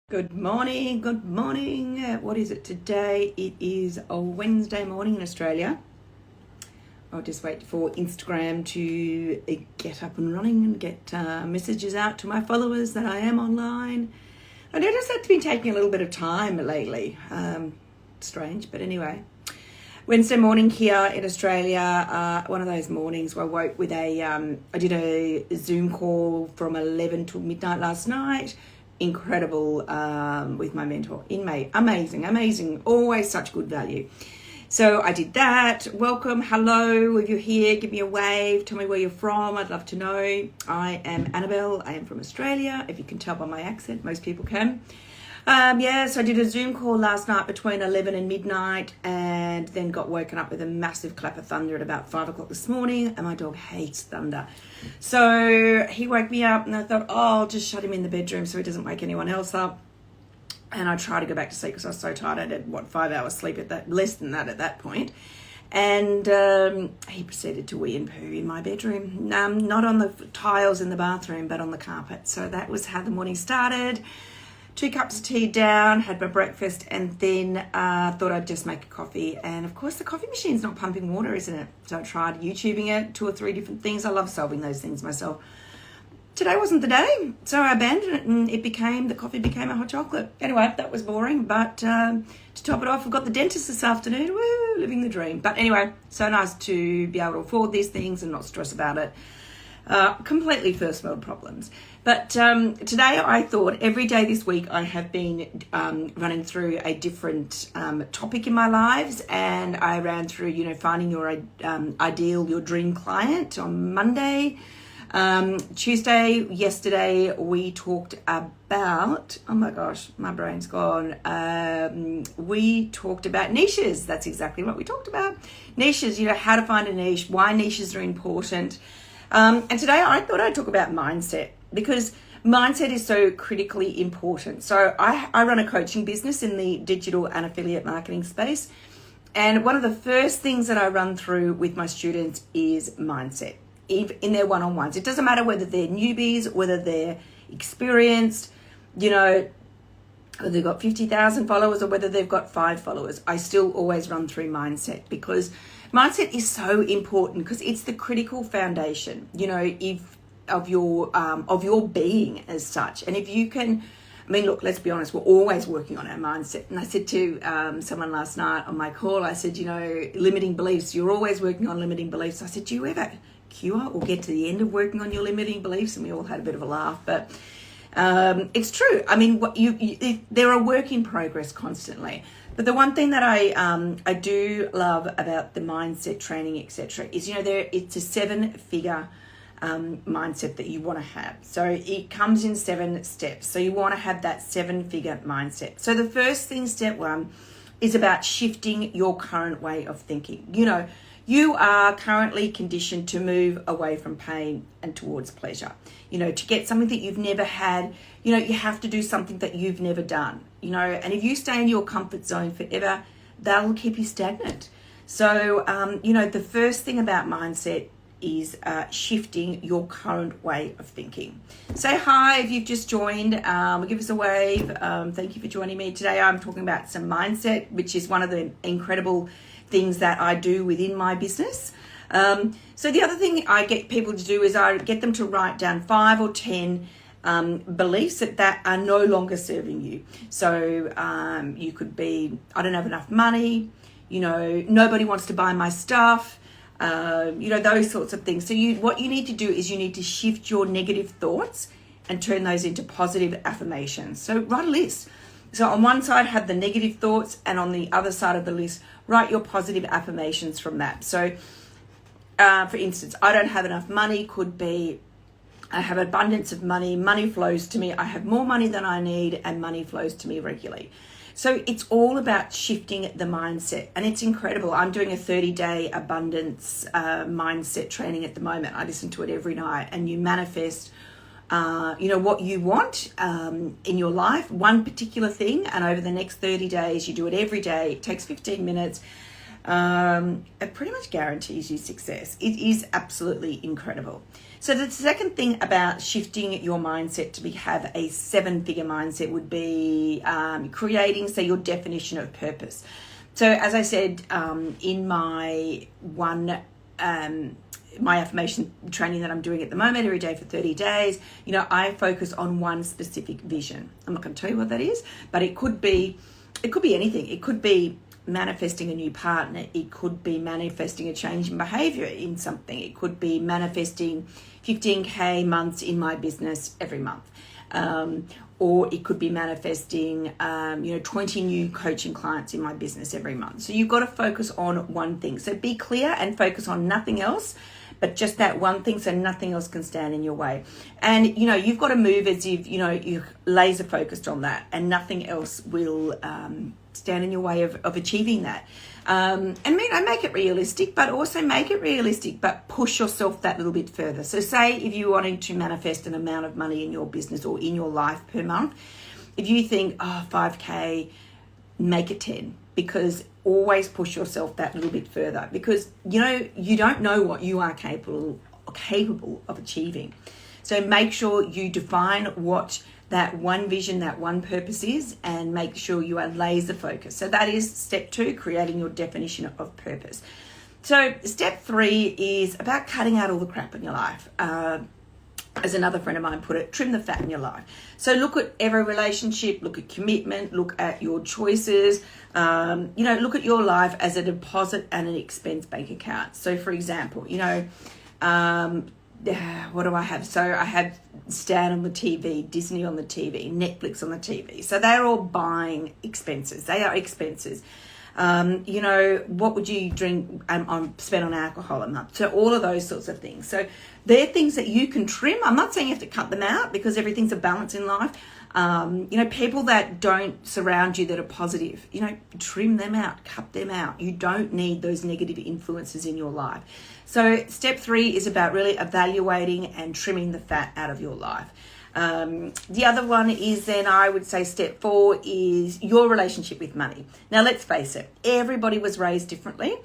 Good morning, good morning. What is it today? It is a Wednesday morning in Australia. I'll just wait for Instagram to get up and running and get messages out to my followers that I am online. I noticed that's been taking a little bit of time lately. Strange, but anyway. Wednesday morning here in Australia, one of those mornings where I woke with I did a Zoom call from 11 till midnight last night. Incredible with my mentor in May. Amazing. Always such good value. So I did that. Welcome. Hello. If you're here, give me a wave. Tell me where you're from. I'd love to know. I am Annabelle. I am from Australia. If you can tell by my accent, most people can. So I did a Zoom call last night between 11 and midnight and then got woken up with a massive clap of thunder at about 5 o'clock this morning, and my dog hates thunder. So he woke me up and I thought, I'll just shut him in the bedroom so he doesn't wake anyone else up. And I tried to go back to sleep because I was so tired. I had, 5 hours sleep less than that at that point. And he proceeded to wee and poo in my bedroom, not on the tiles in the bathroom, but on the carpet. So that was how the morning started. 2 cups of tea down, had my breakfast, and then thought I'd just make a coffee. And of course, the coffee machine's not pumping water, isn't it? So I tried YouTubing it, 2 or 3 different things. I love solving those things myself. Today wasn't the day, so I abandoned it, and the coffee became a hot chocolate. Anyway, that was boring, but to top it off, I've got the dentist this afternoon. Woo, living the dream. But anyway, so nice to be able to afford these things and not stress about it. Completely first world problems. But today I thought every day this week I have been running through a different topic in my lives, and I ran through, finding your your dream client on Monday. Tuesday, yesterday, we talked about, oh my gosh, my brain's gone. We talked about niches. That's exactly what we talked about. Niches, how to find a niche, why niches are important. And today I thought I'd talk about mindset, because mindset is so critically important. So I run a coaching business in the digital and affiliate marketing space. And one of the first things that I run through with my students is mindset in their one-on-ones. It doesn't matter whether they're newbies, whether they're experienced, whether they've got 50,000 followers or whether they've got 5 followers. I still always run through mindset, because mindset is so important, because it's the critical foundation, of your being as such. And if you can, look, let's be honest, we're always working on our mindset. And I said to someone last night on my call, I said, limiting beliefs, you're always working on limiting beliefs. I said, do you ever cure or get to the end of working on your limiting beliefs? And we all had a bit of a laugh, but it's true. They're a work in progress constantly. But the one thing that I do love about the mindset training, etc., is it's a 7-figure mindset that you want to have. So it comes in 7 steps. So you want to have that 7-figure mindset. So the first thing, step 1, is about shifting your current way of thinking. You are currently conditioned to move away from pain and towards pleasure. To get something that you've never had, you have to do something that you've never done, and if you stay in your comfort zone forever, that'll keep you stagnant. So, the first thing about mindset is shifting your current way of thinking. Say hi if you've just joined. Give us a wave. Thank you for joining me. Today I'm talking about some mindset, which is one of the incredible things that I do within my business. So the other thing I get people to do is I get them to write down 5 or 10 beliefs that are no longer serving you. So you could be, I don't have enough money, nobody wants to buy my stuff, those sorts of things. So what you need to do is you need to shift your negative thoughts and turn those into positive affirmations. So write a list. So on one side, have the negative thoughts, and on the other side of the list, write your positive affirmations from that. So, for instance, I don't have enough money could be, I have abundance of money, money flows to me, I have more money than I need, and money flows to me regularly. So it's all about shifting the mindset, and it's incredible. I'm doing a 30-day abundance mindset training at the moment. I listen to it every night, and you manifest what you want in your life, one particular thing, and over the next 30 days, you do it every day. It takes 15 minutes. it pretty much guarantees you success. It is absolutely incredible. So the second thing about shifting your mindset to have a 7-figure mindset would be creating, say, your definition of purpose. So as I said in my my affirmation training that I'm doing at the moment, every day for 30 days, I focus on one specific vision. I'm not going to tell you what that is, but it could be anything. It could be manifesting a new partner. It could be manifesting a change in behavior in something. It could be manifesting 15K months in my business every month. Or it could be manifesting, 20 new coaching clients in my business every month. So you've got to focus on one thing. So be clear and focus on nothing else, but just that one thing, so nothing else can stand in your way. And, you've got to move as if, you're laser focused on that, and nothing else will stand in your way of achieving that. And make it realistic, but also make it realistic, but push yourself that little bit further. So say if you're wanting to manifest an amount of money in your business or in your life per month, if you think, 5K, make it 10, because always push yourself that little bit further, because, you don't know what you are capable of achieving. So make sure you define what that one vision, that one purpose is, and make sure you are laser focused. So that is step 2, creating your definition of purpose. So step 3 is about cutting out all the crap in your life. As another friend of mine put it, trim the fat in your life. So look at every relationship, look at commitment, look at your choices, look at your life as a deposit and an expense bank account. So for example, what do I have? So I have Stan on the TV, Disney on the TV, Netflix on the TV. So they're all buying expenses. They are expenses. What would you drink and spend on alcohol a month? So all of those sorts of things. So they're things that you can trim. I'm not saying you have to cut them out, because everything's a balance in life. People that don't surround you that are positive, trim them out, cut them out. You don't need those negative influences in your life. So step 3 is about really evaluating and trimming the fat out of your life. The other one is then, I would say step 4 is your relationship with money. Now, let's face it, everybody was raised differently.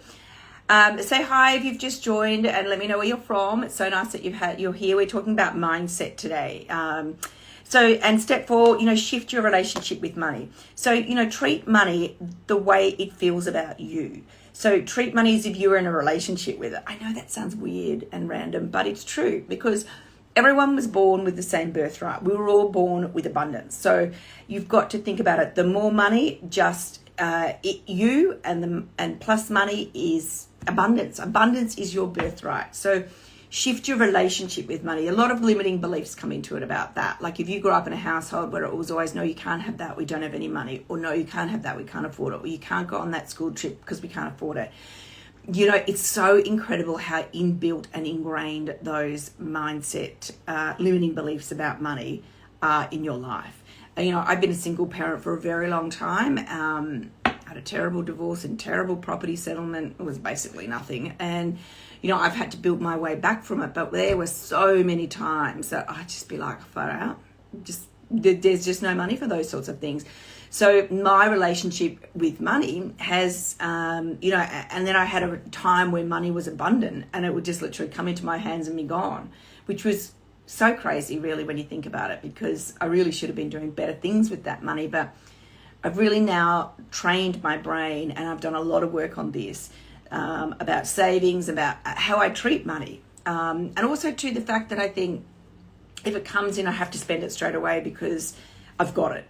Say hi if you've just joined, and let me know where you're from. It's so nice that you're here. We're talking about mindset today. And step 4, shift your relationship with money. So, treat money the way it feels about you. So treat money as if you were in a relationship with it. I know that sounds weird and random, but it's true, because everyone was born with the same birthright. We were all born with abundance. So you've got to think about it. The more money, you and plus money is abundance. Abundance is your birthright. So shift your relationship with money. A lot of limiting beliefs come into it about that. Like if you grew up in a household where it was always, no, you can't have that, we don't have any money, or no, you can't have that, we can't afford it, or you can't go on that school trip because we can't afford it. It's so incredible how inbuilt and ingrained those mindset, limiting beliefs about money are in your life. I've been a single parent for a very long time. Had a terrible divorce and terrible property settlement. It was basically nothing. And I've had to build my way back from it, but there were so many times that I'd just be like, far out. There's just no money for those sorts of things. So my relationship with money has, and then I had a time where money was abundant and it would just literally come into my hands and be gone, which was so crazy really when you think about it, because I really should have been doing better things with that money. But I've really now trained my brain, and I've done a lot of work on this, about savings, about how I treat money. And also too, the fact that I think if it comes in, I have to spend it straight away because I've got it.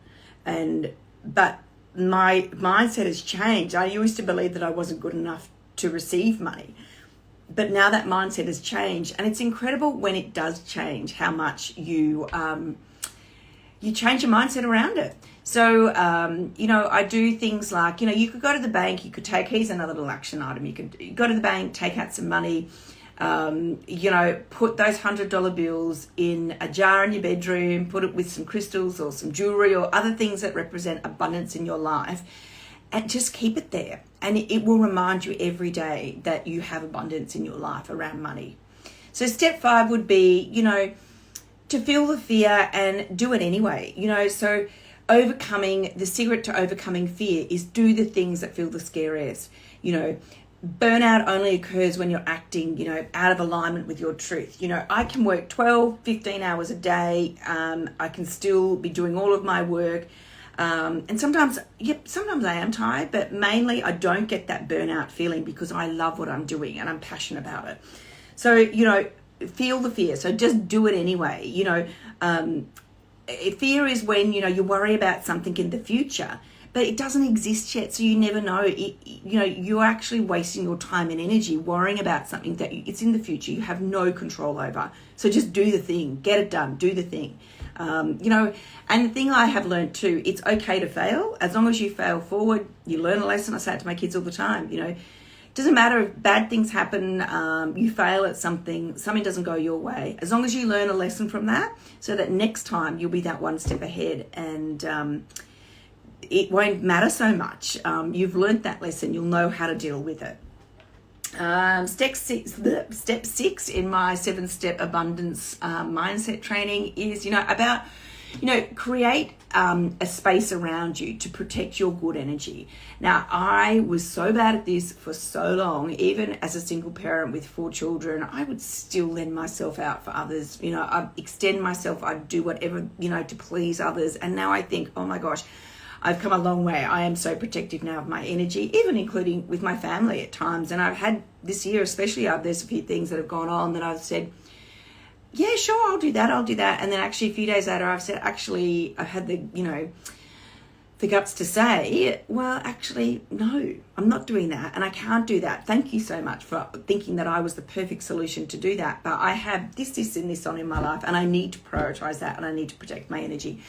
But my mindset has changed. I used to believe that I wasn't good enough to receive money. But now that mindset has changed, and it's incredible when it does change how much you change your mindset around it. So, I do things like, you could go to the bank, you could here's another little action item. You could go to the bank, take out some money, put those $100 bills in a jar in your bedroom, put it with some crystals or some jewelry or other things that represent abundance in your life, and just keep it there. And it will remind you every day that you have abundance in your life around money. So step 5 would be, to feel the fear and do it anyway. So the secret to overcoming fear is do the things that feel the scariest. burnout only occurs when you're acting, out of alignment with your truth. I can work 12, 15 hours a day. I can still be doing all of my work. And sometimes I am tired, but mainly I don't get that burnout feeling because I love what I'm doing and I'm passionate about it. So, feel the fear. So just do it anyway. Fear is when, you worry about something in the future, but it doesn't exist yet, so you never know. You're actually wasting your time and energy worrying about something that it's in the future. You have no control over. So just do the thing, get it done, do the thing. And the thing I have learned too, it's okay to fail. As long as you fail forward, you learn a lesson. I say it to my kids all the time. It doesn't matter if bad things happen, you fail at something doesn't go your way. As long as you learn a lesson from that, so that next time you'll be that one step ahead, and it won't matter so much. You've learned that lesson. You'll know how to deal with it. Step six in my 7-step abundance mindset training is, about, create a space around you to protect your good energy. Now, I was so bad at this for so long. Even as a single parent with 4 children, I would still lend myself out for others. I'd extend myself. I'd do whatever, to please others. And now I think, oh my gosh, I've come a long way. I am so protective now of my energy, even including with my family at times. And I've had this year, especially, there's a few things that have gone on that I've said, yeah, sure, I'll do that. And then actually a few days later, I've said, actually, I've had the guts to say, well, actually, no, I'm not doing that. And I can't do that. Thank you so much for thinking that I was the perfect solution to do that. But I have this, and this on in my life, and I need to prioritize that, and I need to protect my energy.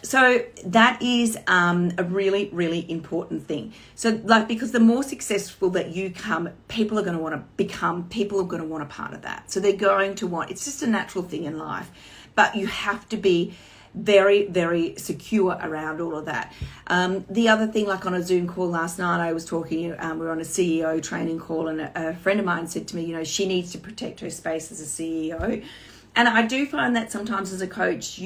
So that is a really, really important thing. So because the more successful that you come, people are going to want to become, people are going to want a part of that. So they're going to want, it's just a natural thing in life, but you have to be very, very secure around all of that. The other thing, like on a Zoom call last night, I was talking, we were on a CEO training call, and a friend of mine said to me, she needs to protect her space as a CEO. And I do find that sometimes as a coach,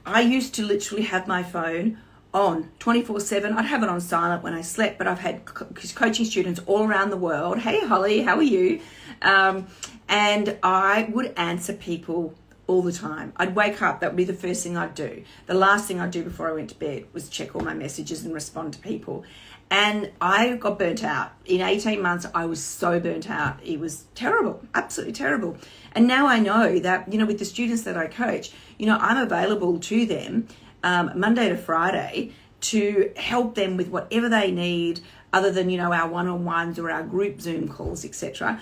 I used to literally have my phone on 24/7. I'd have it on silent when I slept, but I've had coaching students all around the world. Hey, Holly, how are you? And I would answer people all the time. I'd wake up, that would be the first thing I'd do. The last thing I'd do before I went to bed was check all my messages and respond to people. And I got burnt out. In 18 months, I was so burnt out. It was terrible, absolutely terrible. And now I know that, with the students that I coach, I'm available to them Monday to Friday to help them with whatever they need, other than, our one-on-ones or our group Zoom calls, etc.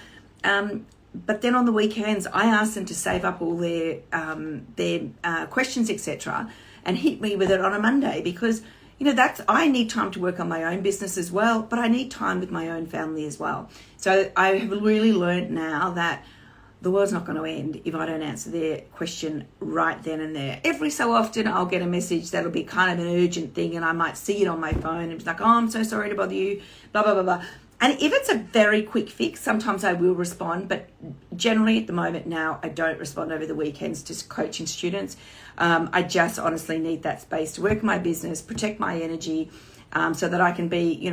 But then on the weekends, I ask them to save up all their questions, etc., and hit me with it on a Monday, because I need time to work on my own business as well, but I need time with my own family as well. So I have really learned now that the world's not going to end if I don't answer their question right then and there. Every so often I'll get a message that'll be kind of an urgent thing, and I might see it on my phone and it's like, oh, I'm so sorry to bother you, blah, blah, blah, blah. And if it's a very quick fix, sometimes I will respond, but generally at the moment now, I don't respond over the weekends to coaching students. I just honestly need that space to work my business, protect my energy, so that I can be,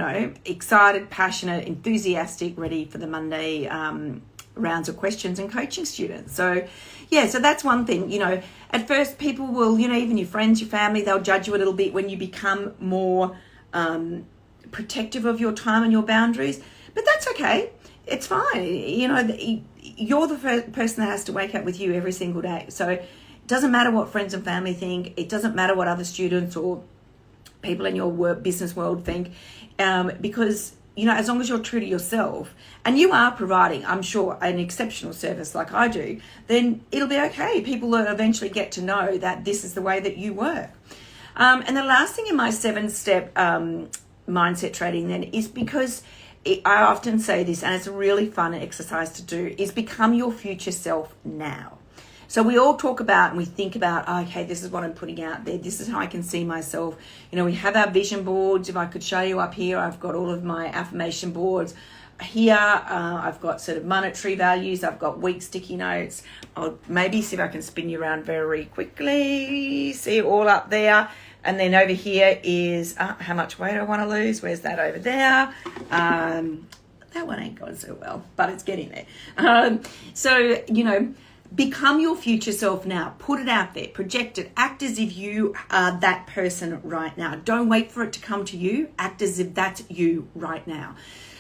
excited, passionate, enthusiastic, ready for the Monday rounds of questions and coaching students. So that's one thing. At first people will, even your friends, your family, they'll judge you a little bit when you become more protective of your time and your boundaries, but that's okay. It's fine. You're the first person that has to wake up with you every single day. So it doesn't matter what friends and family think. It doesn't matter what other students or people in your business world think, because as long as you're true to yourself and you are providing, I'm sure, an exceptional service like I do, then it'll be okay. People will eventually get to know that this is the way that you work. And the last thing in my 7-step mindset training then is, because I often say this, and it's a really fun exercise to do, is become your future self now. So we all talk about and we think about, okay, this is what I'm putting out there. This is how I can see myself. We have our vision boards. If I could show you up here, I've got all of my affirmation boards. Here, I've got sort of monetary values. I've got week sticky notes. I'll maybe see if I can spin you around very quickly. See it all up there. And then over here is how much weight I want to lose. Where's that over there? that one ain't gone so well, but it's getting there. So, become your future self now. Put it out there. Project it. Act as if you are that person right now. Don't wait for it to come to you. Act as if that's you right now.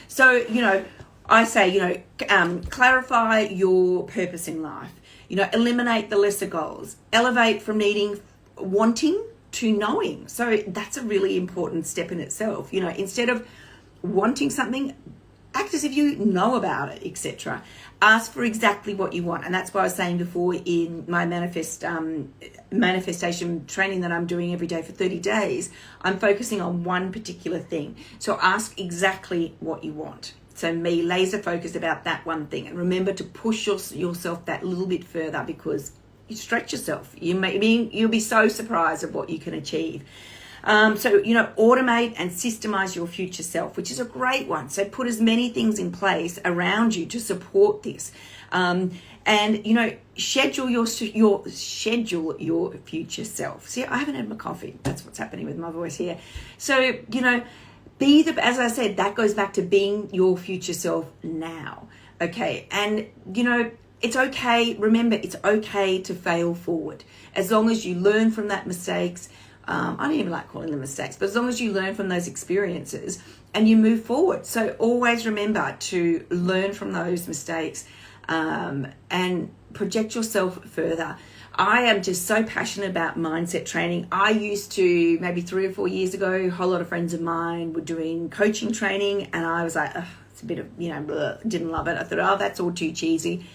So, I say, clarify your purpose in life. Eliminate the lesser goals. Elevate from wanting to knowing. So that's a really important step in itself. Instead of wanting something, act as if you know about it, etc. Ask for exactly what you want. And that's what I was saying before in my manifestation training that I'm doing every day for 30 days. I'm focusing on one particular thing. So ask exactly what you want. So me, laser focused about that one thing. And remember to push yourself that little bit further, because you stretch yourself. You'll be so surprised at what you can achieve. So, automate and systemize your future self, which is a great one. So put as many things in place around you to support this. And, schedule your future self. See, I haven't had my coffee. That's what's happening with my voice here. So, as I said, that goes back to being your future self now. Okay. And, it's okay. Remember, it's okay to fail forward. As long as you learn from that mistakes. I don't even like calling them mistakes, but as long as you learn from those experiences and you move forward. So always remember to learn from those mistakes and project yourself further. I am just so passionate about mindset training. I used to, maybe 3 or 4 years ago, a whole lot of friends of mine were doing coaching training, and I was like, it's a bit of, didn't love it. I thought, that's all too cheesy.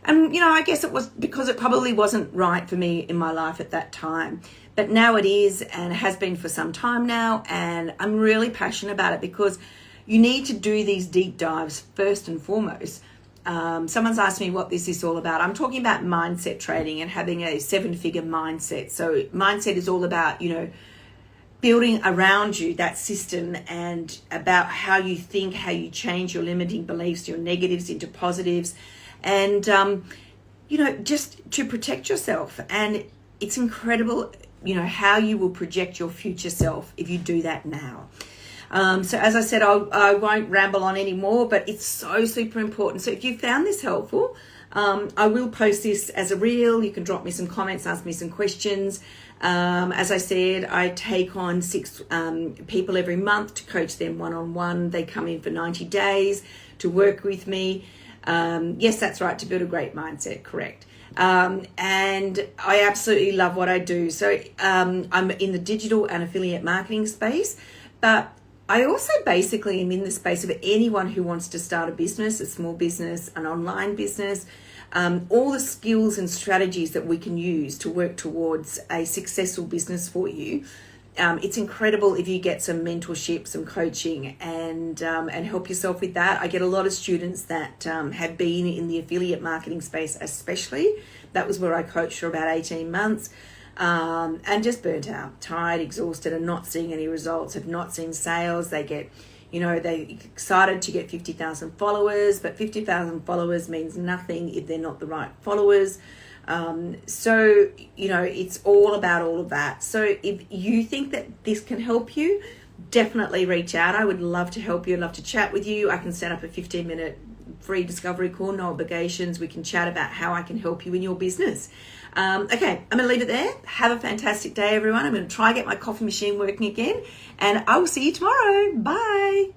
And, I guess it was because it probably wasn't right for me in my life at that time. But now it is, and it has been for some time now. And I'm really passionate about it because you need to do these deep dives first and foremost. Someone's asked me what this is all about. I'm talking about mindset training and having a 7-figure mindset. So mindset is all about, building around you that system and about how you think, how you change your limiting beliefs, your negatives into positives. And, just to protect yourself. And it's incredible, how you will project your future self if you do that now. So as I said, I won't ramble on anymore, but it's so super important. So if you found this helpful, I will post this as a reel. You can drop me some comments, ask me some questions. As I said, I take on 6 people every month to coach them one-on-one. They come in for 90 days to work with me. Yes, that's right, to build a great mindset, correct. And I absolutely love what I do. So I'm in the digital and affiliate marketing space, but I also basically am in the space of anyone who wants to start a business, a small business, an online business, all the skills and strategies that we can use to work towards a successful business for you. It's incredible if you get some mentorship, some coaching, and help yourself with that. I get a lot of students that have been in the affiliate marketing space, especially. That was where I coached for about 18 months, and just burnt out, tired, exhausted, and not seeing any results, have not seen sales. They get, they're excited to get 50,000 followers, but 50,000 followers means nothing if they're not the right followers. So, it's all about all of that. So if you think that this can help you, definitely reach out. I would love to help you. I'd love to chat with you. I can set up a 15-minute free discovery call, no obligations. We can chat about how I can help you in your business. Okay, I'm going to leave it there. Have a fantastic day, everyone. I'm going to try and get my coffee machine working again, and I will see you tomorrow. Bye.